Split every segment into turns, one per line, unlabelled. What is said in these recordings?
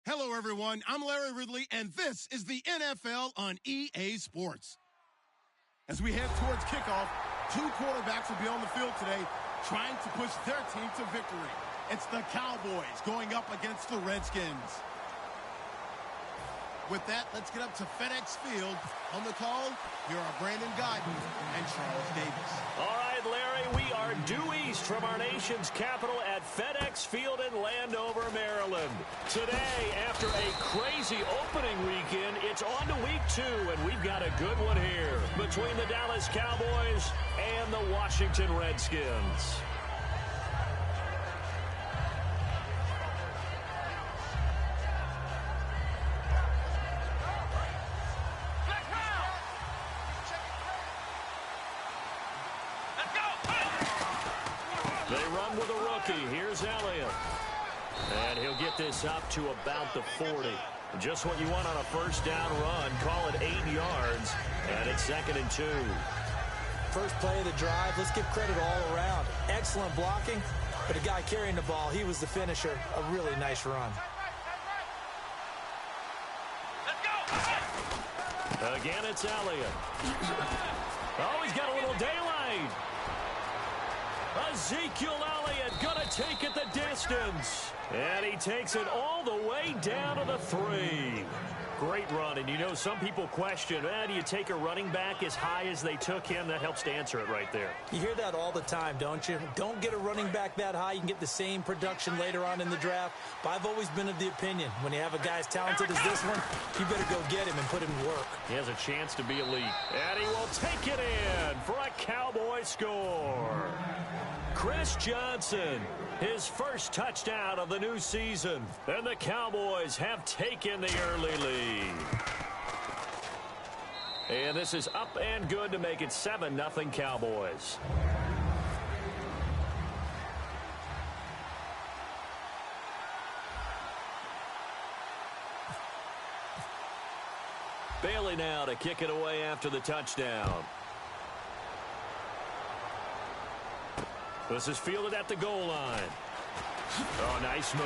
Hello, everyone. I'm Larry Ridley, and this is the NFL on EA Sports. As we head towards kickoff, two quarterbacks will be on the field today trying to push their team to victory. It's the Cowboys going up against the Redskins. With that, let's get up to FedEx Field. On the call, here are Brandon Guyton and Charles Davis.
All right, Larry, we are due east from our nation's capital at FedEx Field in Landover, Maryland. Today, after a crazy opening weekend, it's on to week 2, and we've got a good one here between the Dallas Cowboys and the Washington Redskins. They run with a rookie. Here's Elliott. And he'll get this up to about the 40. Just what you want on a first down run. Call it 8 yards. And it's 2nd and 2.
First play of the drive. Let's give credit all around. Excellent blocking. But the guy carrying the ball, he was the finisher. A really nice run.
Again, it's Elliott. Oh, he's got a little daylight. Ezekiel Elliott gonna take it the distance. And he takes it all the way down to the 3. Great run. And you know, some people question, do you take a running back as high as they took him? That helps to answer it right there.
You hear that all the time, don't you? Don't get a running back that high. You can get the same production later on in the draft. But I've always been of the opinion, when you have a guy as talented as this one, you better go get him and put him to work.
He has a chance to be elite. And he will take it in for a Cowboy score. Chris Johnson, his first touchdown of the new season. And the Cowboys have taken the early lead. And this is up and good to make it 7-0 Cowboys. Bailey now to kick it away after the touchdown. This is fielded at the goal line. Oh, nice move.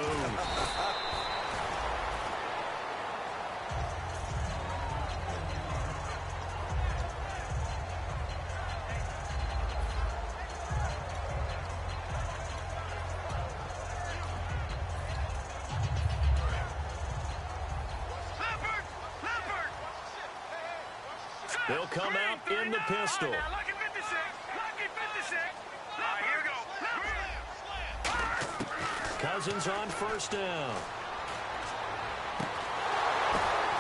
They'll come out in the pistol. Cousins on first down.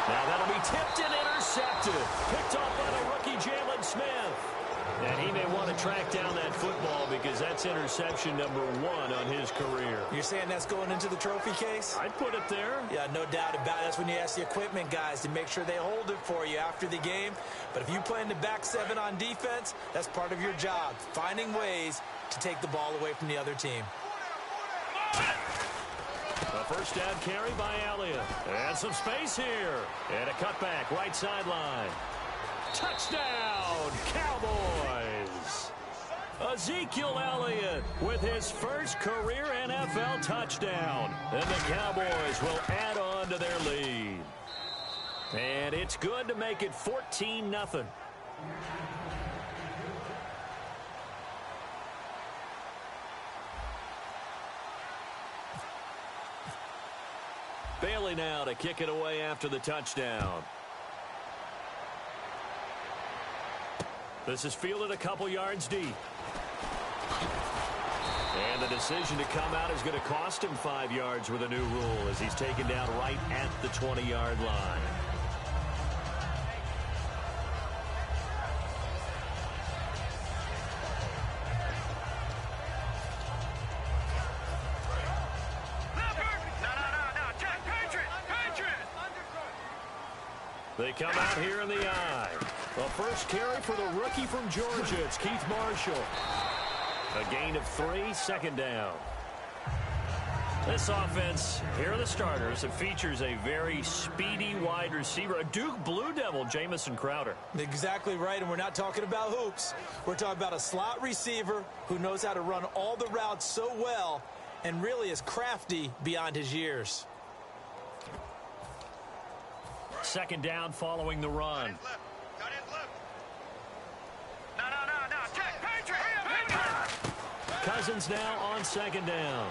Now that'll be tipped and intercepted. Picked off by the rookie Jalen Smith. And he may want to track down that football because that's interception number 1 on his career.
You're saying that's going into the trophy case?
I'd put it there.
Yeah, no doubt about it. That's when you ask the equipment guys to make sure they hold it for you after the game. But if you play in the back 7 on defense, that's part of your job, finding ways to take the ball away from the other team.
A first down carry by Elliott. And some space here. And a cutback, right sideline. Touchdown, Cowboys! Ezekiel Elliott with his first career NFL touchdown. And the Cowboys will add on to their lead. And it's good to make it 14-0. Bailey now to kick it away after the touchdown. This is fielded a couple yards deep. And the decision to come out is going to cost him 5 yards with a new rule as he's taken down right at the 20-yard line. They come out here in the eye. The first carry for the rookie from Georgia. It's Keith Marshall. A gain of 3, 2nd down. This offense, here are the starters. It features a very speedy wide receiver, a Duke Blue Devil, Jamison Crowder.
Exactly right, and we're not talking about hoops. We're talking about a slot receiver who knows how to run all the routes so well and really is crafty beyond his years.
Second down following the run. Cousins now on second down.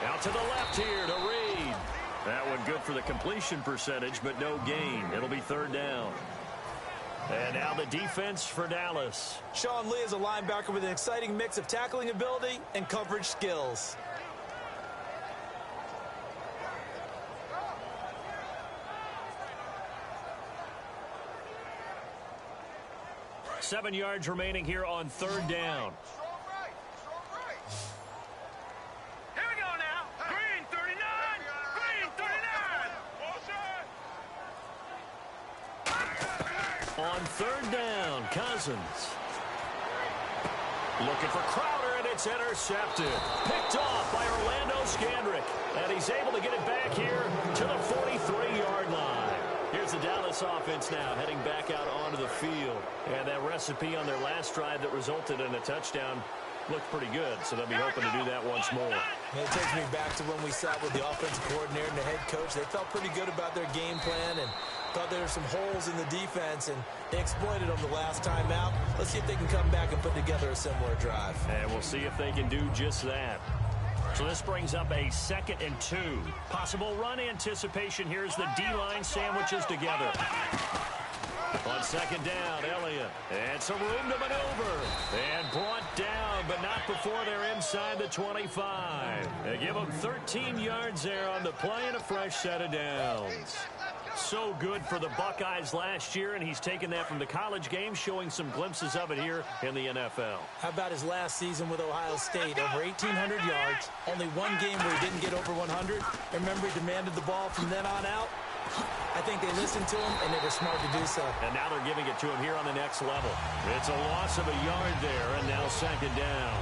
Out to the left here to Reed. That one good for the completion percentage, but no gain. It'll be third down. And now the defense for Dallas.
Sean Lee is a linebacker with an exciting mix of tackling ability and coverage skills.
Seven yards remaining here on third down.
Here we go now. Green 39. Green 39.
On third down, Cousins. Looking for Crowder, and it's intercepted. Picked off by Orlando Scandrick. And he's able to get it back here to the 43-yard line. Here's the Dallas offense now heading back out onto the field. And that recipe on their last drive that resulted in a touchdown looked pretty good, so they'll be hoping to do that once more.
And it takes me back to when we sat with the offensive coordinator and the head coach. They felt pretty good about their game plan and thought there were some holes in the defense, and they exploited them the last time out. Let's see if they can come back and put together a similar drive.
And we'll see if they can do just that. So this brings up a 2nd and 2. Possible run anticipation. Here's the D-line sandwiches together. On second down, Elliott. And some room to maneuver. And brought down, but not before they're inside the 25. They give them 13 yards there on the play and a fresh set of downs. So good for the Buckeyes last year, and he's taken that from the college game, showing some glimpses of it here in the NFL.
How about his last season with Ohio State? Over 1,800 yards, only one game where he didn't get over 100. Remember, he demanded the ball from then on out. I think they listened to him, and they were smart to do so.
And now they're giving it to him here on the next level. It's a loss of a yard there, and now second down.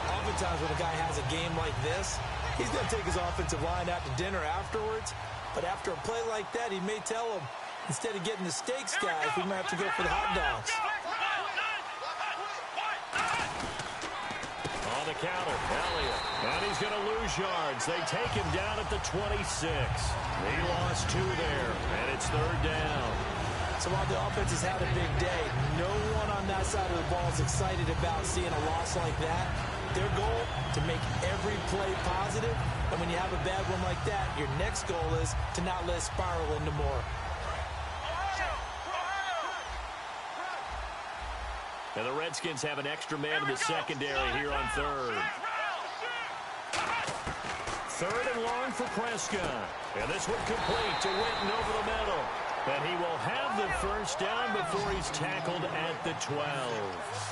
Oftentimes when a guy has a game like this, he's going to take his offensive line out to dinner afterwards. But after a play like that, he may tell him, instead of getting the steaks, guys, we might have to go for the hot dogs.
On the counter, Elliott. And he's going to lose yards. They take him down at the 26. He lost 2 there, and it's third down.
So while the offense has had a big day, no one on that side of the ball is excited about seeing a loss like that. Their goal, to make every play positive. And when you have a bad one like that, your next goal is to not let it spiral into more.
And the Redskins have an extra man in the secondary here on third. Third and long for Prescott. And this one complete to Witten over the middle. And he will have the first down before he's tackled at the 12.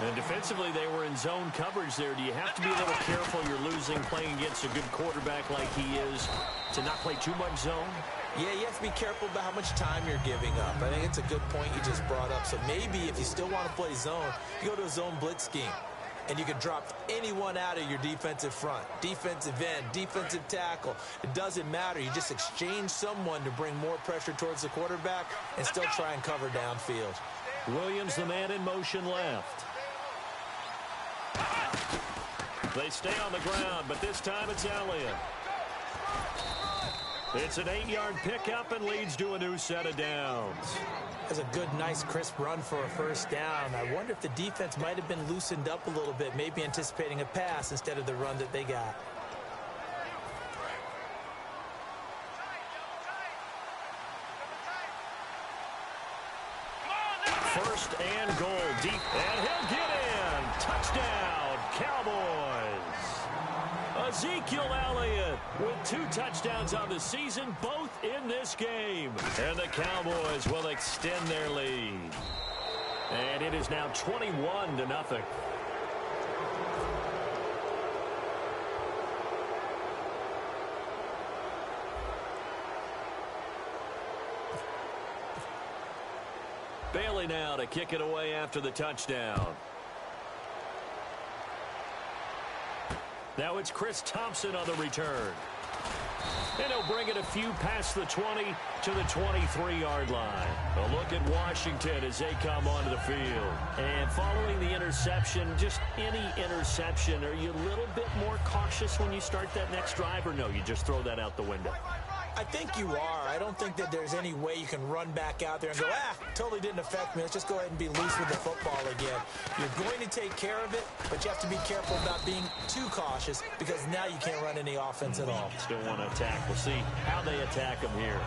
And defensively, they were in zone coverage there. Do you have to be a little careful? You're losing playing against a good quarterback like he is to not play too much zone?
Yeah, you have to be careful about how much time you're giving up. I think it's a good point you just brought up. So maybe if you still want to play zone, you go to a zone blitz scheme. And you can drop anyone out of your defensive front. Defensive end, defensive tackle. It doesn't matter. You just exchange someone to bring more pressure towards the quarterback and still try and cover downfield.
Williams, the man in motion left. They stay on the ground, but this time it's Elliott. It's an 8-yard pickup and leads to a new set of downs.
That's a good, nice, crisp run for a first down. I wonder if the defense might have been loosened up a little bit, maybe anticipating a pass instead of the run that they got.
First and goal deep, and he'll get in. Touchdown, Cowboys. Ezekiel Elliott with 2 touchdowns on the season, both in this game. And the Cowboys will extend their lead. And it is now 21-0. Bailey now to kick it away after the touchdown. Now it's Chris Thompson on the return. And he'll bring it a few past the 20 to the 23-yard line. A look at Washington as they come onto the field. And following the interception, just any interception, are you a little bit more cautious when you start that next drive, or no, you just throw that out the window?
I think you are. I don't think that there's any way you can run back out there and go, totally didn't affect me. Let's just go ahead and be loose with the football again. You're going to take care of it, but you have to be careful about being too cautious because now you can't run any offense at all.
Still want to attack. We'll see how they attack them here.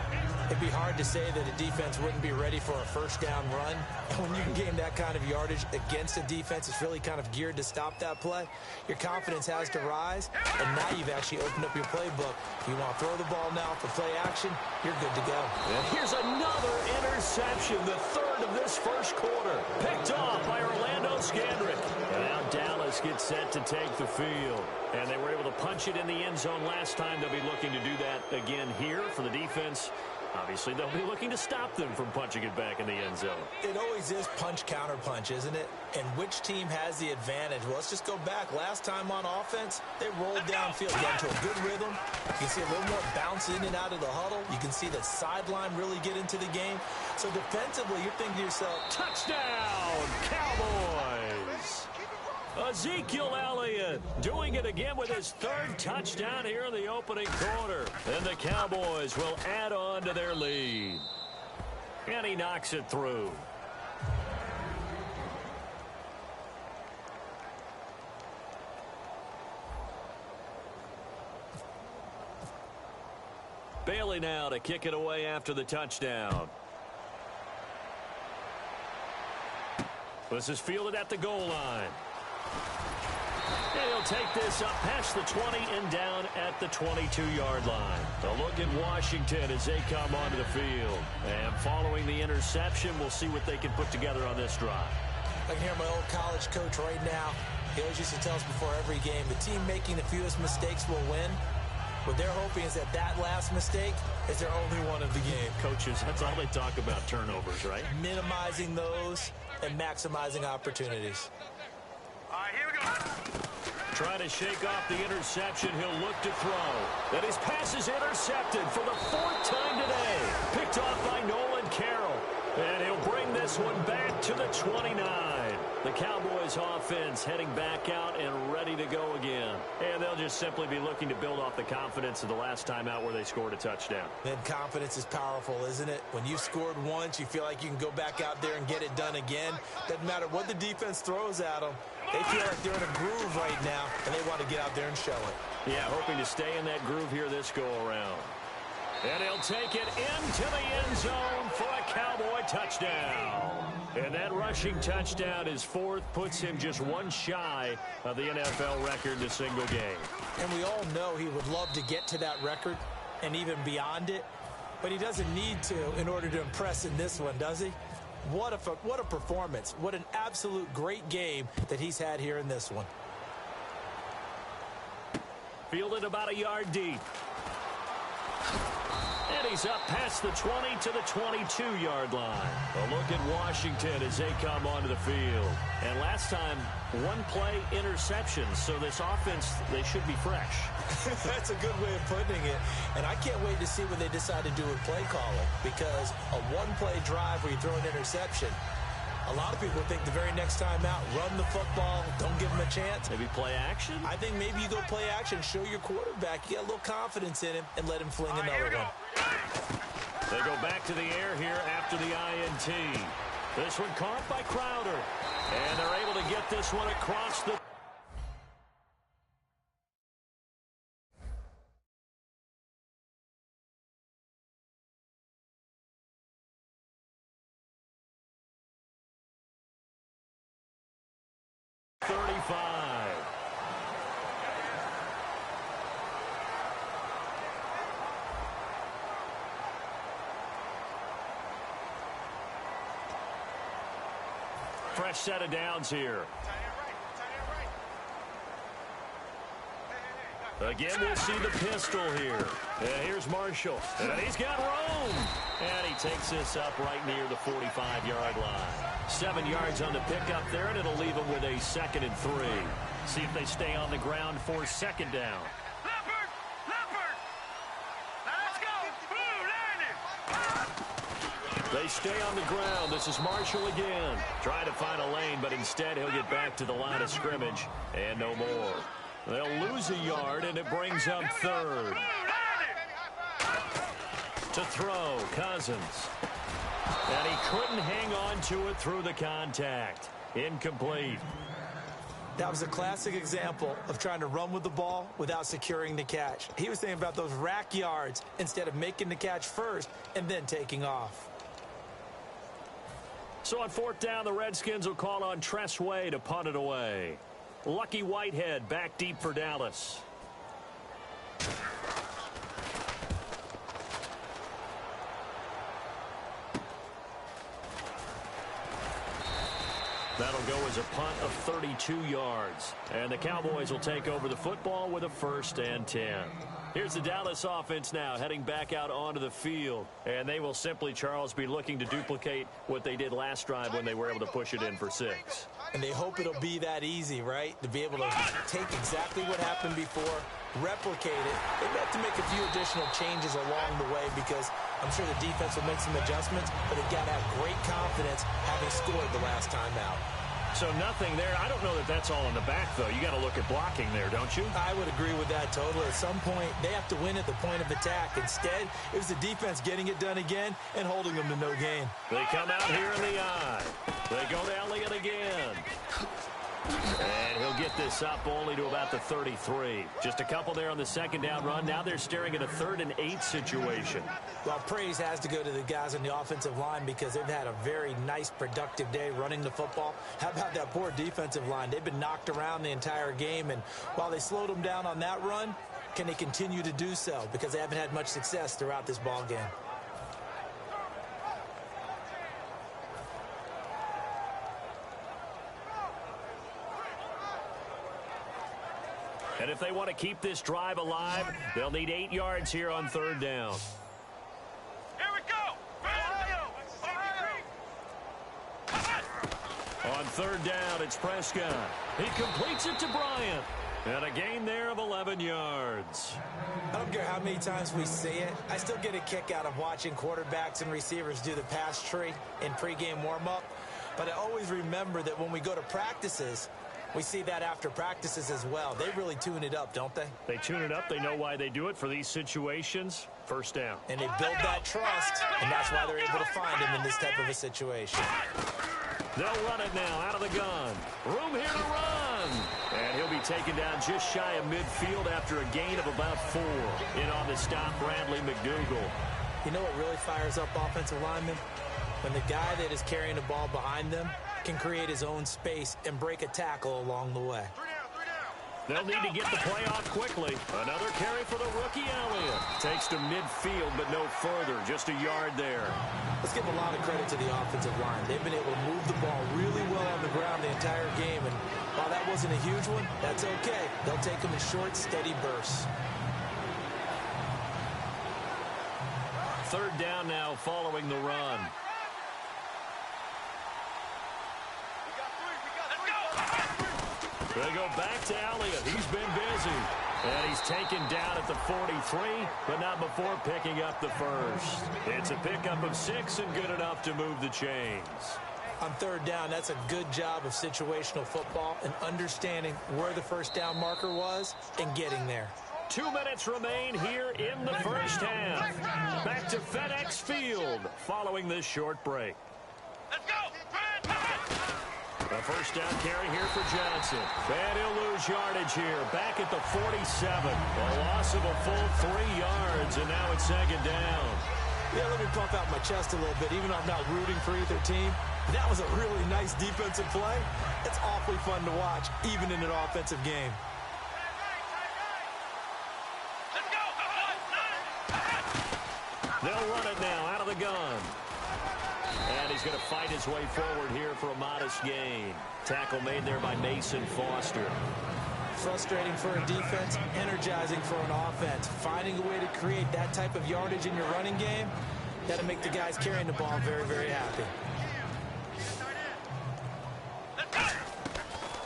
It'd be hard to say that a defense wouldn't be ready for a first down run. And when you can gain that kind of yardage against a defense, it's really kind of geared to stop that play. Your confidence has to rise, and now you've actually opened up your playbook. If you want to throw the ball now for play action, you're good to go.
And here's another interception, the third of this first quarter. Picked off by Orlando Scandrick. And now Dallas gets set to take the field. And they were able to punch it in the end zone last time. They'll be looking to do that again here for the defense. Obviously, they'll be looking to stop them from punching it back in the end zone.
It always is punch-counter-punch, isn't it? And which team has the advantage? Well, let's just go back. Last time on offense, they rolled downfield, got into a good rhythm. You can see a little more bounce in and out of the huddle. You can see the sideline really get into the game. So defensively, you're thinking to yourself,
touchdown, Cowboys! Ezekiel Elliott doing it again with his third touchdown here in the opening quarter. And the Cowboys will add on to their lead. And he knocks it through. Bailey now to kick it away after the touchdown. This is fielded at the goal line. And he'll take this up past the 20 and down at the 22-yard line. A look at Washington as they come onto the field. And following the interception, we'll see what they can put together on this drive.
I can hear my old college coach right now. He always used to tell us before every game, the team making the fewest mistakes will win. What they're hoping is that that last mistake is their only one of the game.
Coaches, that's all they talk about, turnovers, right?
Minimizing those and maximizing opportunities.
All right, here we go.
Trying to shake off the interception. He'll look to throw. And his pass is intercepted for the fourth time today. Picked off by Nolan Carroll. And he'll bring this one back to the 29. The Cowboys offense heading back out and ready to go again. And they'll just simply be looking to build off the confidence of the last time out where they scored a touchdown.
Then confidence is powerful, isn't it? When you've scored once, you feel like you can go back out there and get it done again. Doesn't matter what the defense throws at them. They feel like they're in a groove right now, and they want to get out there and show it.
Yeah, hoping to stay in that groove here this go-around. And he'll take it into the end zone for a Cowboy touchdown. And that rushing touchdown, his fourth, puts him just one shy of the NFL record in a single game.
And we all know he would love to get to that record and even beyond it, but he doesn't need to in order to impress in this one, does he? What a performance. What an absolute great game that he's had here in this one.
Fielded about a yard deep. And he's up past the 20 to the 22-yard line. A look at Washington as they come onto the field. And last time, one-play interceptions. So this offense, they should be fresh.
That's a good way of putting it. And I can't wait to see what they decide to do with play calling. Because a one-play drive where you throw an interception, a lot of people think the very next time out, run the football, don't give them a chance.
Maybe play action?
I think maybe you go play action, show your quarterback, you get a little confidence in him, and let him fling another one.
They go back to the air here after the INT. This one caught by Crowder. And they're able to get this one across the... Fresh set of downs here. Again, we'll see the pistol here. And here's Marshall. And he's got room. And he takes this up right near the 45-yard line. 7 yards on the pickup there, and it'll leave him with a 2nd and 3. See if they stay on the ground for 2nd down. They stay on the ground. This is Marshall again. Trying to find a lane, but instead he'll get back to the line of scrimmage. And no more. They'll lose a yard, and it brings up 3rd. To throw, Cousins. And he couldn't hang on to it through the contact. Incomplete.
That was a classic example of trying to run with the ball without securing the catch. He was thinking about those rack yards instead of making the catch first and then taking off.
So on fourth down, the Redskins will call on Tressway to punt it away. Lucky Whitehead back deep for Dallas. That'll go as a punt of 32 yards. And the Cowboys will take over the football with a 1st and 10. Here's the Dallas offense now heading back out onto the field. And they will simply, Charles, be looking to duplicate what they did last drive when they were able to push it in for 6.
And they hope it'll be that easy, right? To be able to take exactly what happened before, replicate it. They have to make a few additional changes along the way because I'm sure the defense will make some adjustments, but they've got to have great confidence having scored the last time out.
So nothing there. I don't know that that's all in the back, though. You got to look at blocking there, don't you?
I would agree with that totally. At some point, they have to win at the point of attack. Instead, it was the defense getting it done again and holding them to no gain.
They come out here in the eye. They go to Elliott again. And he'll get this up only to about the 33. Just a couple there on the second down run. Now they're staring at a 3rd and 8 situation.
Well, praise has to go to the guys on the offensive line because they've had a very nice, productive day running the football. How about that poor defensive line? They've been knocked around the entire game, and while they slowed them down on that run, can they continue to do so? Because they haven't had much success throughout this ball game.
And if they want to keep this drive alive, they'll need 8 yards here on 3rd down.
Here we go.
On 3rd down, it's Prescott. He completes it to Bryant. And a gain there of 11 yards.
I don't care how many times we see it. I still get a kick out of watching quarterbacks and receivers do the pass tree in pregame warm-up. But I always remember that when we go to practices, we see that after practices as well. They really tune it up, don't they?
They tune it up. They know why they do it for these situations. 1st down.
And they build that trust, and that's why they're able to find him in this type of a situation.
They'll run it now out of the gun. Room here to run. And he'll be taken down just shy of midfield after a gain of about 4. In on the stop, Bradley McDougal.
You know what really fires up offensive linemen? When the guy that is carrying the ball behind them can create his own space and break a tackle along the way.
They'll need to get the play off quickly. Another carry for the rookie Elliott. Takes to midfield, but no further. Just a yard there.
Let's give a lot of credit to the offensive line. They've been able to move the ball really well on the ground the entire game. And while that wasn't a huge one, that's okay. They'll take them in short, steady bursts.
3rd down now following the run. They go back to Elliott. He's been busy. And he's taken down at the 43, but not before picking up the 1st. It's a pickup of 6 and good enough to move the chains.
On 3rd down, that's a good job of situational football and understanding where the 1st down marker was and getting there.
2 minutes remain here in the 1st half. Back to FedEx Field following this short break.
Let's go.
A 1st down carry here for Johnson. And he'll lose yardage here. Back at the 47. A loss of a full 3 yards, and now it's 2nd down.
Yeah, let me pump out my chest a little bit. Even though I'm not rooting for either team, that was a really nice defensive play. It's awfully fun to watch, even in an offensive game.
Let's go.
They'll run it now out of the gun. And he's going to fight his way forward here for a modest gain. Tackle made there by Mason Foster.
Frustrating for a defense, energizing for an offense. Finding a way to create that type of yardage in your running game, that'll make the guys carrying the ball very, very happy.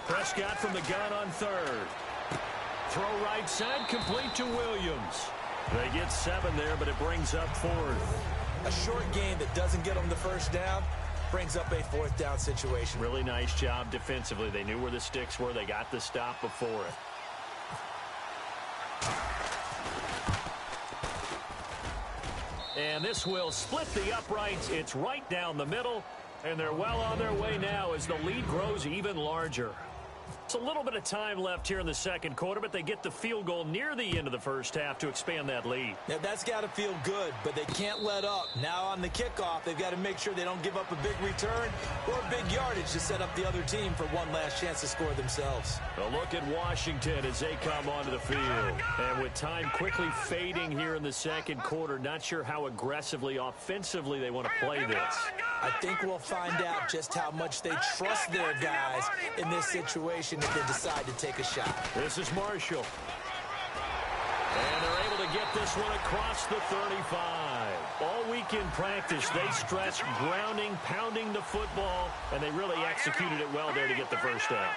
Prescott from the gun on 3rd. Throw right side, complete to Williams. They get 7 there, but it brings up 4th.
A short gain that doesn't get them the 1st down brings up a 4th down situation.
Really nice job defensively. They knew where the sticks were. They got the stop before it. And this will split the uprights. It's right down the middle. And they're well on their way now as the lead grows even larger. It's a little bit of time left here in the second quarter, but they get the field goal near the end of the first half to expand that lead.
Now, that's got to feel good, but they can't let up. Now on the kickoff, they've got to make sure they don't give up a big return or big yardage to set up the other team for one last chance to score themselves.
A look at Washington as they come onto the field. And with time quickly fading here in the second quarter, not sure how aggressively, offensively they want to play this.
I think we'll find out just how much they trust their guys in this situation if they decide to take a shot.
This is Marshall. And they're able to get this one across the 35. All week in practice, they stressed grounding, pounding the football, and they really executed it well there to get the first down.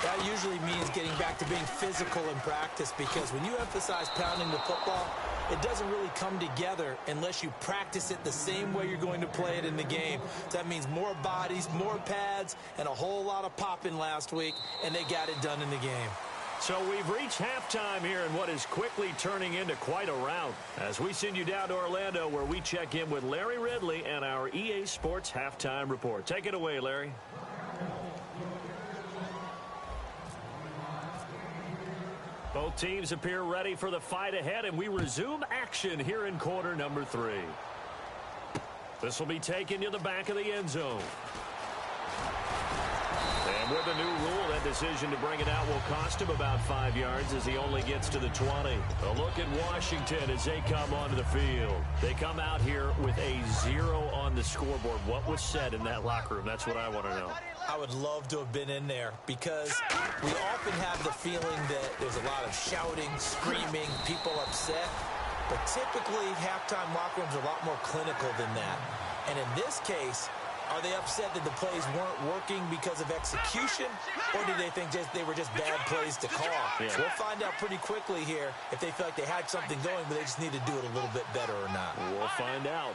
That usually means getting back to being physical in practice, because when you emphasize pounding the football, it doesn't really come together unless you practice it the same way you're going to play it in the game. So that means more bodies, more pads, and a whole lot of popping last week, and they got it done in the game.
So we've reached halftime here in what is quickly turning into quite a rout as we send you down to Orlando, where we check in with Larry Ridley and our EA Sports Halftime Report. Take it away, Larry. Both teams appear ready for the fight ahead, and we resume action here in quarter number 3. This will be taken to the back of the end zone. And with the new rule, that decision to bring it out will cost him about 5 yards as he only gets to the 20. A look at Washington as they come onto the field. They come out here with a 0 on the scoreboard. What was said in that locker room? That's what I want to know.
I would love to have been in there, because we often have the feeling that there's a lot of shouting, screaming, people upset. But typically, halftime locker rooms are a lot more clinical than that. And in this case, are they upset that the plays weren't working because of execution, or do they think they were just bad plays to call? Yeah. So we'll find out pretty quickly here if they feel like they had something going, but they just need to do it a little bit better or not.
We'll find out.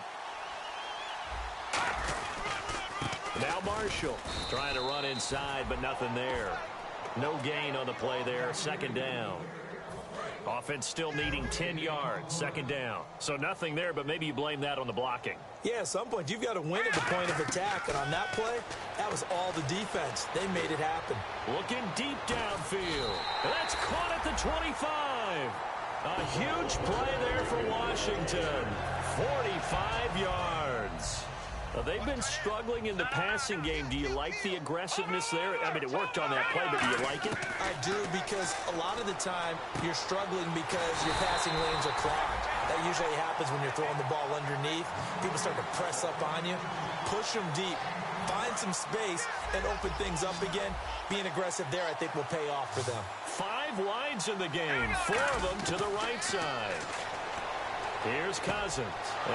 Now Marshall trying to run inside, but nothing there. No gain on the play there. Second down. Offense still needing 10 yards. Second down. So nothing there, but maybe you blame that on the blocking.
Yeah, at some point, you've got to win at the point of attack. And on that play, that was all the defense. They made it happen.
Looking deep downfield. That's caught at the 25. A huge play there for Washington. 45 yards. They've been struggling in the passing game. Do you like the aggressiveness there? I mean, it worked on that play, but do you like it?
I do, because a lot of the time you're struggling because your passing lanes are clogged. That usually happens when you're throwing the ball underneath. People start to press up on you. Push them deep. Find some space and open things up again. Being aggressive there, I think, will pay off for them.
5 wides in the game. 4 of them to the right side. Here's Cousins.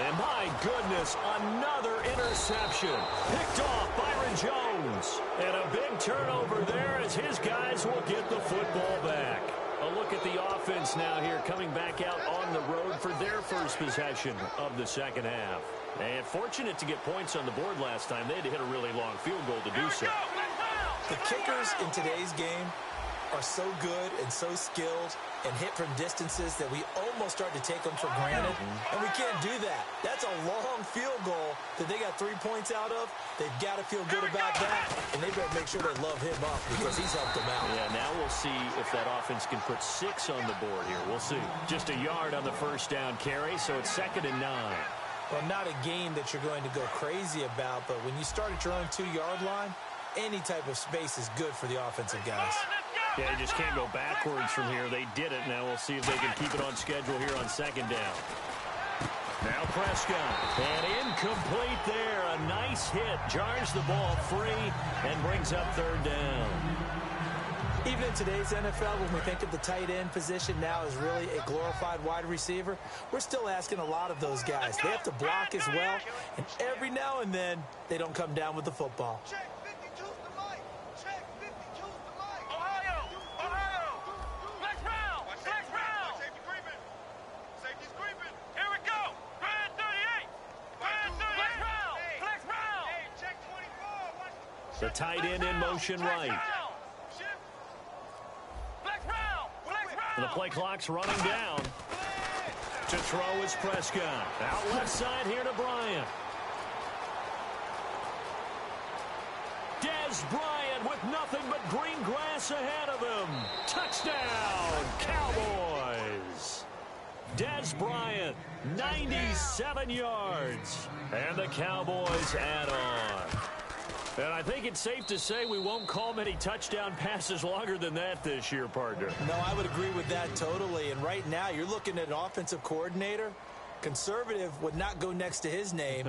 And my goodness, another interception. Picked off Byron Jones. And a big turnover there as his guys will get the football back. A look at the offense now here, coming back out on the road for their first possession of the second half. And fortunate to get points on the board last time. They had to hit a really long field goal to do so.
The kickers in today's game are so good and so skilled and hit from distances that we almost start to take them for granted. And we can't do that. That's a long field goal that they got 3 points out of. They've got to feel good about that, and they better make sure they love him up, because he's helped them out.
Yeah, now we'll see if that offense can put 6 on the board here. We'll see. Just a yard on the first down carry, so it's 2nd and 9.
Well, not a game that you're going to go crazy about, but when you start at your own 2-yard line, any type of space is good for the offensive guys.
Yeah, they just can't go backwards from here. They did it. Now we'll see if they can keep it on schedule here on 2nd down. Now Prescott. And incomplete there. A nice hit. Jars the ball free and brings up 3rd down.
Even in today's NFL, when we think of the tight end position now as really a glorified wide receiver, we're still asking a lot of those guys. They have to block as well, and every now and then, they don't come down with the football.
The tight end in motion right. The play clock's running down. To throw is Prescott. Out left side here to Bryant. Dez Bryant with nothing but green grass ahead of him. Touchdown, Cowboys. Dez Bryant, 97 yards. And the Cowboys add on. And I think it's safe to say we won't call many touchdown passes longer than that this year, partner.
No, I would agree with that totally. And right now, you're looking at an offensive coordinator. Conservative would not go next to his name.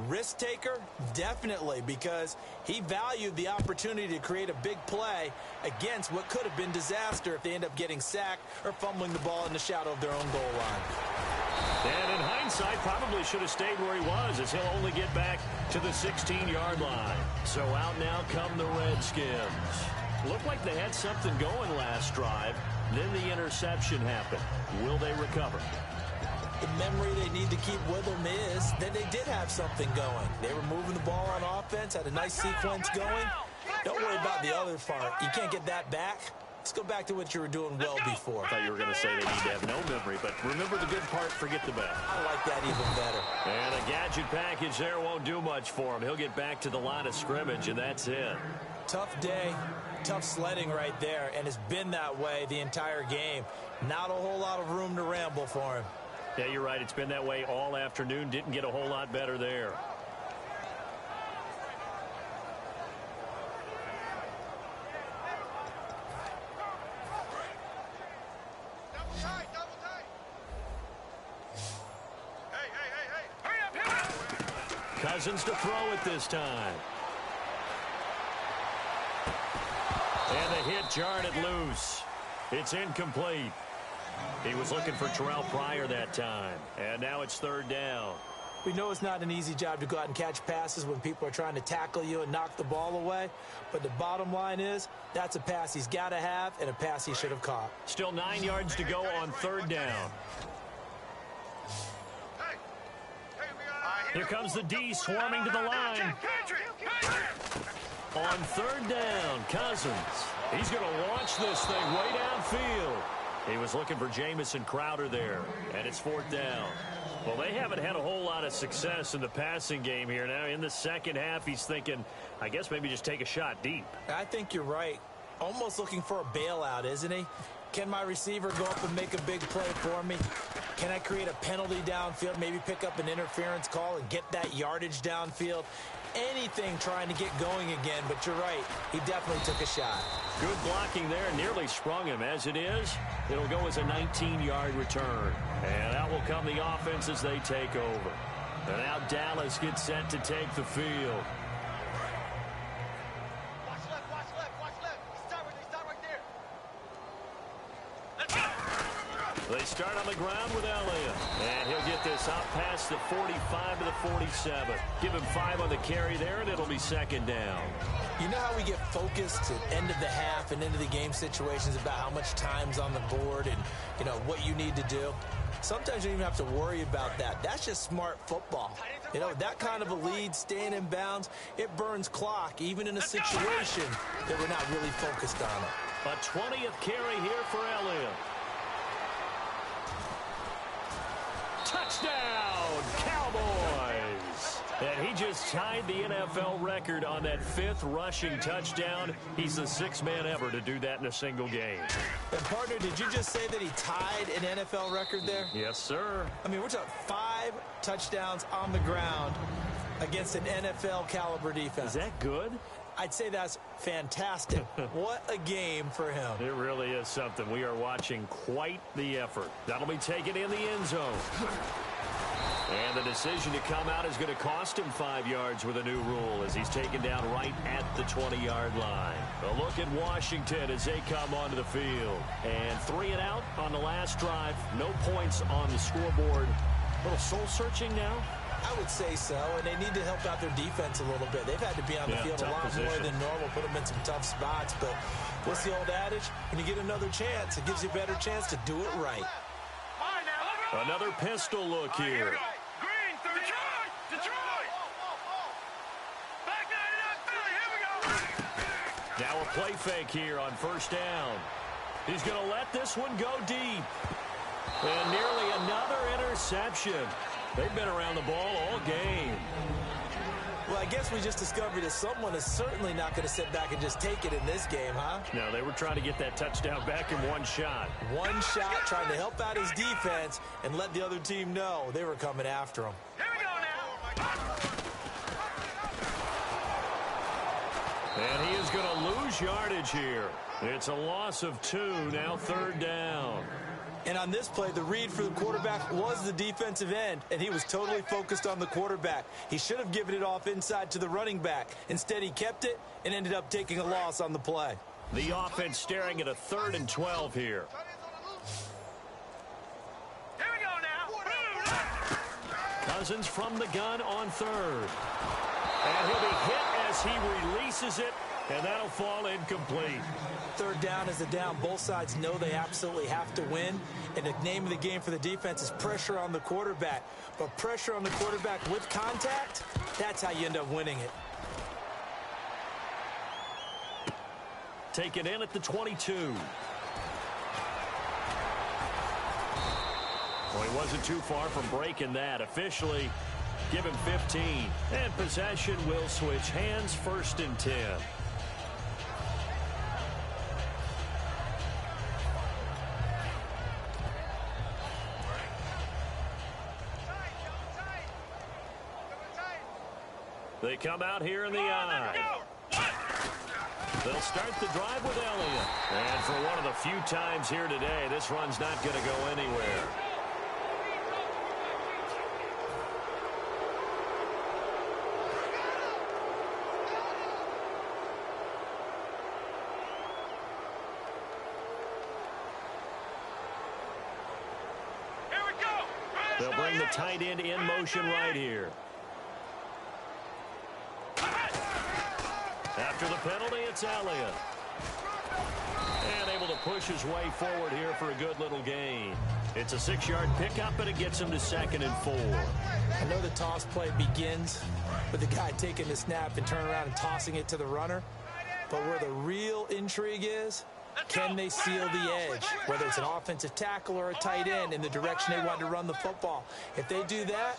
Risk taker, definitely, because he valued the opportunity to create a big play against what could have been disaster if they end up getting sacked or fumbling the ball in the shadow of their own goal line.
And in hindsight, probably should have stayed where he was, as he'll only get back to the 16-yard line. So out now come the Redskins. Looked like they had something going last drive. Then the interception happened. Will they recover?
The memory they need to keep with them is that they did have something going. They were moving the ball on offense, had a nice sequence going. Don't worry about the other part. You can't get that back. Let's go back to what you were doing well before.
I thought you were going to say they need to have no memory, but remember the good part, forget the bad.
I like that even better.
And a gadget package there won't do much for him. He'll get back to the line of scrimmage, and that's it.
Tough day, tough sledding right there, and it's been that way the entire game. Not a whole lot of room to ramble for him.
Yeah, you're right. It's been that way all afternoon. Didn't get a whole lot better there. Cousins to throw it this time. And the hit jarred it loose. It's incomplete. He was looking for Terrell Pryor that time. And now it's third down.
We know it's not an easy job to go out and catch passes when people are trying to tackle you and knock the ball away. But the bottom line is, that's a pass he's got to have and a pass he should have caught.
Still 9 yards to go on third down. Here comes the D swarming to the line. On third down, Cousins. He's going to launch this thing way downfield. He was looking for Jamison Crowder there, and it's fourth down. Well, they haven't had a whole lot of success in the passing game here. Now, in the second half, he's thinking, I guess maybe just take a shot deep.
I think you're right. Almost looking for a bailout, isn't he? Can my receiver go up and make a big play for me? Can I create a penalty downfield, maybe pick up an interference call and get that yardage downfield? Anything trying to get going again, but you're right. He definitely took a shot.
Good blocking there, nearly sprung him. As it is, it'll go as a 19-yard return. And out will come the offense as they take over. And now Dallas gets set to take the field.
Watch left, watch left, watch left. They start right there.
They start on the ground with Elliott. And he'll get this out past the 45 to the 47. Give him 5 on the carry there, and it'll be second down.
You know how we get focused at end of the half and into the game situations about how much time's on the board and, you know, what you need to do? Sometimes you don't even have to worry about that. That's just smart football. You know, that kind of a lead, staying in bounds, it burns clock, even in a situation that we're not really focused on it.
A 20th carry here for Elliott. Touchdown, Cowboys! And he just tied the NFL record on that 5th rushing touchdown. He's the 6th man ever to do that in a single game.
And, partner, did you just say that he tied an NFL record there?
Yes, sir.
I mean, we're talking 5 touchdowns on the ground against an NFL caliber defense.
Is that good?
I'd say that's fantastic. What a game for him.
It really is something. We are watching quite the effort. That'll be taken in the end zone. And the decision to come out is going to cost him 5 yards with a new rule as he's taken down right at the 20-yard line. A look at Washington as they come onto the field. And 3 and out on the last drive. No points on the scoreboard. A little soul-searching now.
I would say so, and they need to help out their defense a little bit. They've had to be on the field a lot more than normal, put them in some tough spots. But what's the old adage? When you get another chance, it gives you a better chance to do it right.
Another pistol look here.
Green, Detroit! Back 99 Philly, here we go!
Now a play fake here on first down. He's going to let this one go deep. And nearly another interception. They've been around the ball all game.
Well, I guess we just discovered that someone is certainly not going to sit back and just take it in this game, huh?
No, they were trying to get that touchdown back in one shot.
One shot, trying to help out his defense and let the other team know they were coming after him.
Here we go now.
And he is going to lose yardage here. It's a loss of 2, now 3rd down.
And on this play, the read for the quarterback was the defensive end, and he was totally focused on the quarterback. He should have given it off inside to the running back. Instead, he kept it and ended up taking a loss on the play.
The offense staring at a 3rd and 12 here.
Here we go now.
Cousins from the gun on 3rd. And he'll be hit as he releases it, and that'll fall incomplete.
3rd down is a down. Both sides know they absolutely have to win. And the name of the game for the defense is pressure on the quarterback. But pressure on the quarterback with contact, that's how you end up winning it.
Taken in at the 22. Well, he wasn't too far from breaking that. Officially, give him 15. And possession will switch hands, 1st and 10. They come out here in the eye. They'll start the drive with Elliott. And for one of the few times here today, this run's not going to go anywhere.
Here we go.
They'll bring the tight end in motion right here. After the penalty, it's Elliott. And able to push his way forward here for a good little gain. It's a 6-yard pickup, and it gets him to 2nd and 4.
I know the toss play begins with the guy taking the snap and turning around and tossing it to the runner. But where the real intrigue is, can they seal the edge? Whether it's an offensive tackle or a tight end in the direction they want to run the football. If they do that,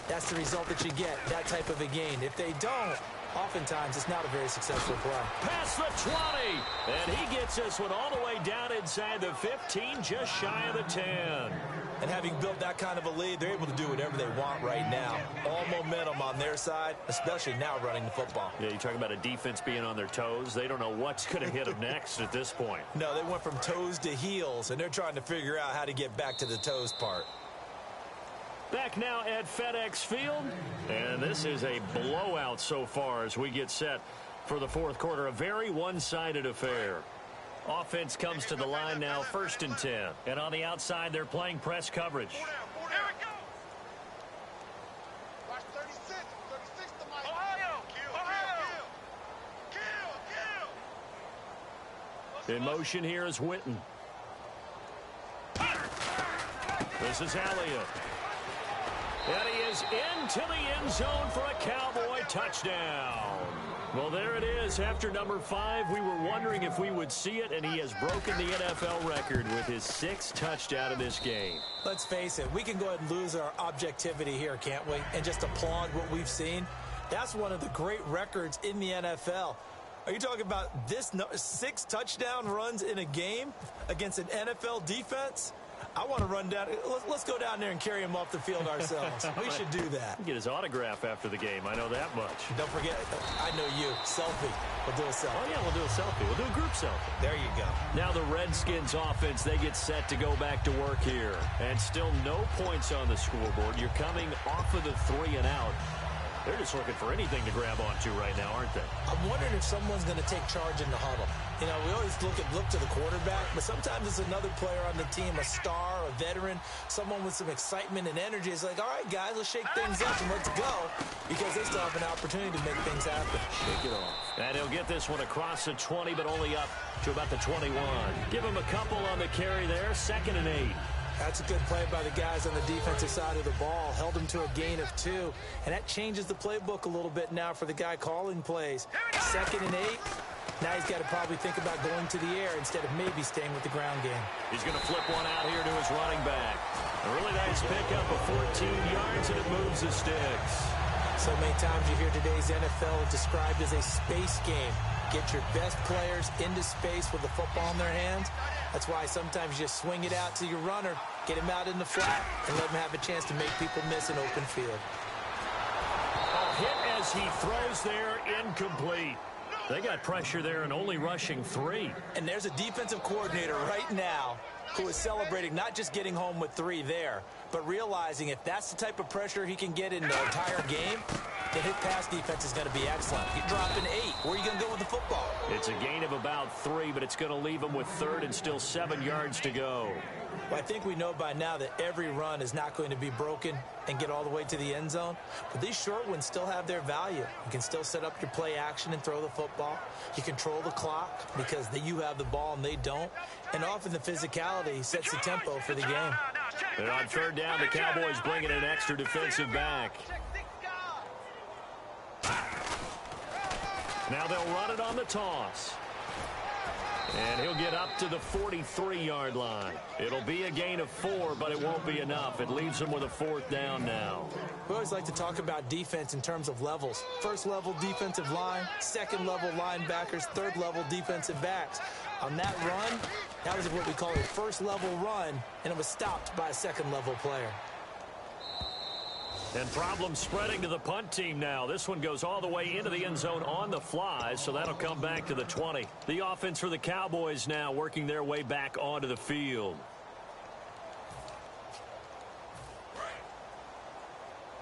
that's the result that you get, that type of a gain. If they don't, oftentimes it's not a very successful play.
Past the 20, and he gets this one all the way down inside the 15, just shy of the 10.
And having built that kind of a lead, they're able to do whatever they want right now. All momentum on their side, especially now running the football.
Yeah, you're talking about a defense being on their toes. They don't know what's going to hit them next at this point.
No, they went from toes to heels, and they're trying to figure out how to get back to the toes part.
Back now at FedEx Field, and this is a blowout so far as we get set for the 4th quarter. A very one-sided affair. Offense comes to the line now, 1st and 10. And on the outside, they're playing press coverage.
Here we go.
Watch 36 to Mike.
Ohio. Kill.
In motion here is Witten. This is Elliott. And he is into the end zone for a Cowboy touchdown. Well, there it is. After number 5, we were wondering if we would see it, and he has broken the NFL record with his 6th touchdown in this game.
Let's face it, we can go ahead and lose our objectivity here, can't we? And just applaud what we've seen. That's one of the great records in the NFL. Are you talking about this 6 touchdown runs in a game against an NFL defense? I want to run down. Let's go down there and carry him off the field ourselves. We should do that.
Get his autograph after the game. I know that much.
Don't forget, I know you. Selfie. We'll do a selfie.
Oh, yeah, we'll do a selfie. We'll do a group selfie.
There you go.
Now the Redskins offense, they get set to go back to work here. And still no points on the scoreboard. You're coming off of the 3 and out. They're just looking for anything to grab onto right now, aren't they?
I'm wondering if someone's going to take charge in the huddle. You know, we always look to the quarterback, but sometimes it's another player on the team, a star, a veteran, someone with some excitement and energy. It's like, all right, guys, let's shake things up and let's go, because they still have an opportunity to make things happen.
Shake it off. And he'll get this one across the 20, but only up to about the 21. Give him a couple on the carry there, 2nd and 8.
That's a good play by the guys on the defensive side of the ball. Held them to a gain of 2. And that changes the playbook a little bit now for the guy calling plays. 2nd and 8. Now he's got to probably think about going to the air instead of maybe staying with the ground game.
He's going to flip one out here to his running back. A really nice pickup of 14 yards, and it moves the sticks.
So many times you hear today's NFL described as a space game. Get your best players into space with the football in their hands. That's why sometimes you just swing it out to your runner, get him out in the flat, and let him have a chance to make people miss an open field.
A hit as he throws there, incomplete. They got pressure there and only rushing 3.
And there's a defensive coordinator right now who is celebrating not just getting home with 3 there, but realizing if that's the type of pressure he can get in the entire game, then his pass defense is going to be excellent. You're dropping 8. Where are you going to go with the football?
It's a gain of about 3, but it's going to leave him with 3rd and still 7 yards to go.
Well, I think we know by now that every run is not going to be broken and get all the way to the end zone. But these short ones still have their value. You can still set up your play action and throw the football. You control the clock because you have the ball and they don't. And often the physicality sets the tempo for the game.
And on 3rd down, the Cowboys bringing an extra defensive back. Now they'll run it on the toss. And he'll get up to the 43-yard line. It'll be a gain of 4, but it won't be enough. It leaves him with a 4th down now.
We always like to talk about defense in terms of levels. 1st level defensive line, 2nd level linebackers, 3rd level defensive backs. On that run, that was what we call a 1st level run, and it was stopped by a 2nd level player.
And problems spreading to the punt team now. This one goes all the way into the end zone on the fly, so that'll come back to the 20. The offense for the Cowboys now working their way back onto the field.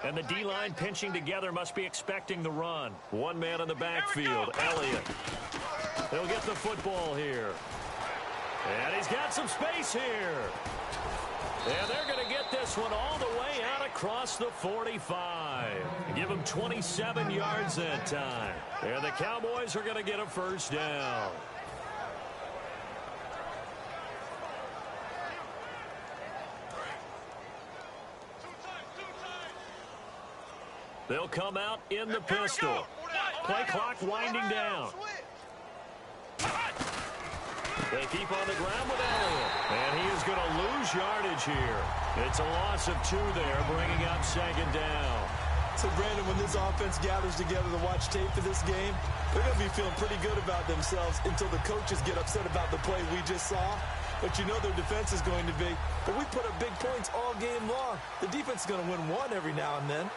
And the D-line pinching together must be expecting the run. One man in the backfield, Elliott. He'll get the football here. And he's got some space here. And they're going to get this one all the way out across the 45. Give them 27 yards that time. And the Cowboys are going to get a 1st down. They'll come out in the pistol. Play clock winding down. They keep on the ground with Elliott. And he is going to lose yardage here. It's a loss of 2 there, bringing up 2nd down.
So, Brandon, when this offense gathers together to watch tape for this game, they're going to be feeling pretty good about themselves until the coaches get upset about the play we just saw. But you know their defense is going to be. But we put up big points all game long. The defense is going to win one every now and then.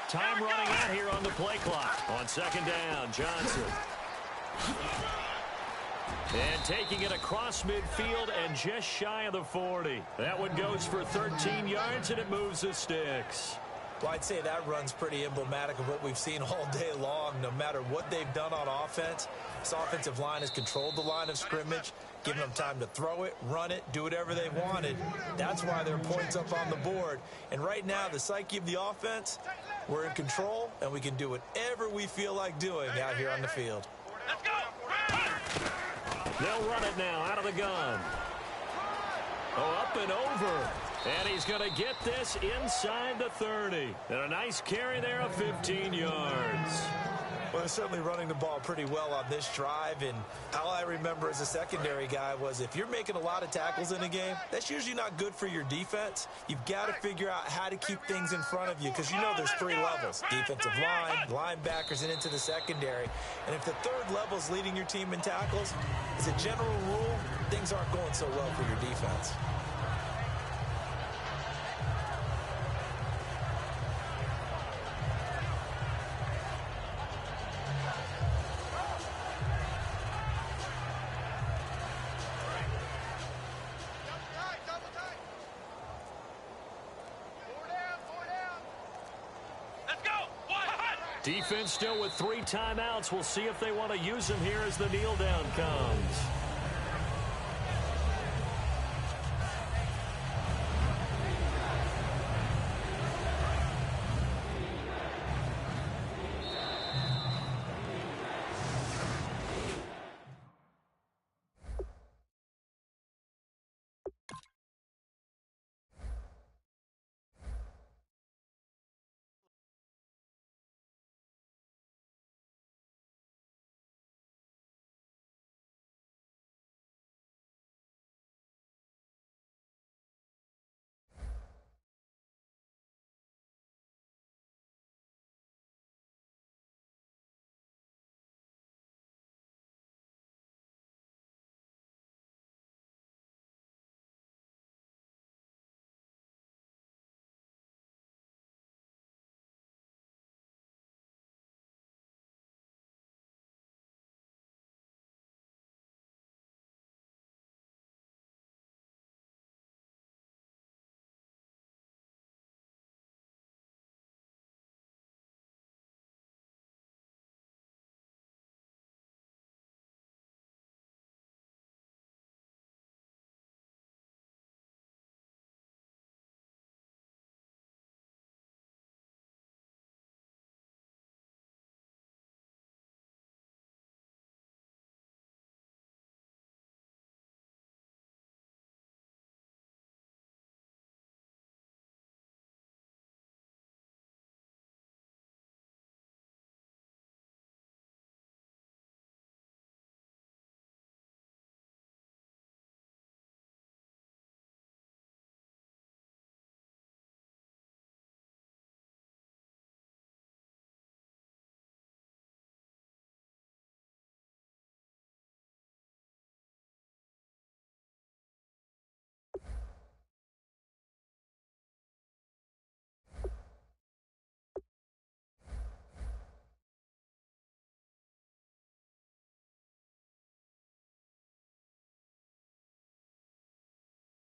Time running out here on the play clock. On 2nd down, Johnson. And taking it across midfield and just shy of the 40. That one goes for 13 yards, and it moves the sticks.
Well, I'd say that run's pretty emblematic of what we've seen all day long. No matter what they've done on offense, this offensive line has controlled the line of scrimmage, giving them time to throw it, run it, do whatever they wanted. That's why there are points up on the board. And right now, the psyche of the offense, we're in control, and we can do whatever we feel like doing out here on the field.
Let's go!
They'll run it now out of the gun. Oh, up and over. And he's going to get this inside the 30. And a nice carry there of 15 yards.
Well, they're certainly running the ball pretty well on this drive, and all I remember as a secondary guy was if you're making a lot of tackles in a game, that's usually not good for your defense. You've got to figure out how to keep things in front of you because you know there's 3 levels, defensive line, linebackers, and into the secondary. And if the 3rd level is leading your team in tackles, as a general rule, things aren't going so well for your defense.
Defense still with 3 timeouts. We'll see if they want to use them here as the kneel down comes.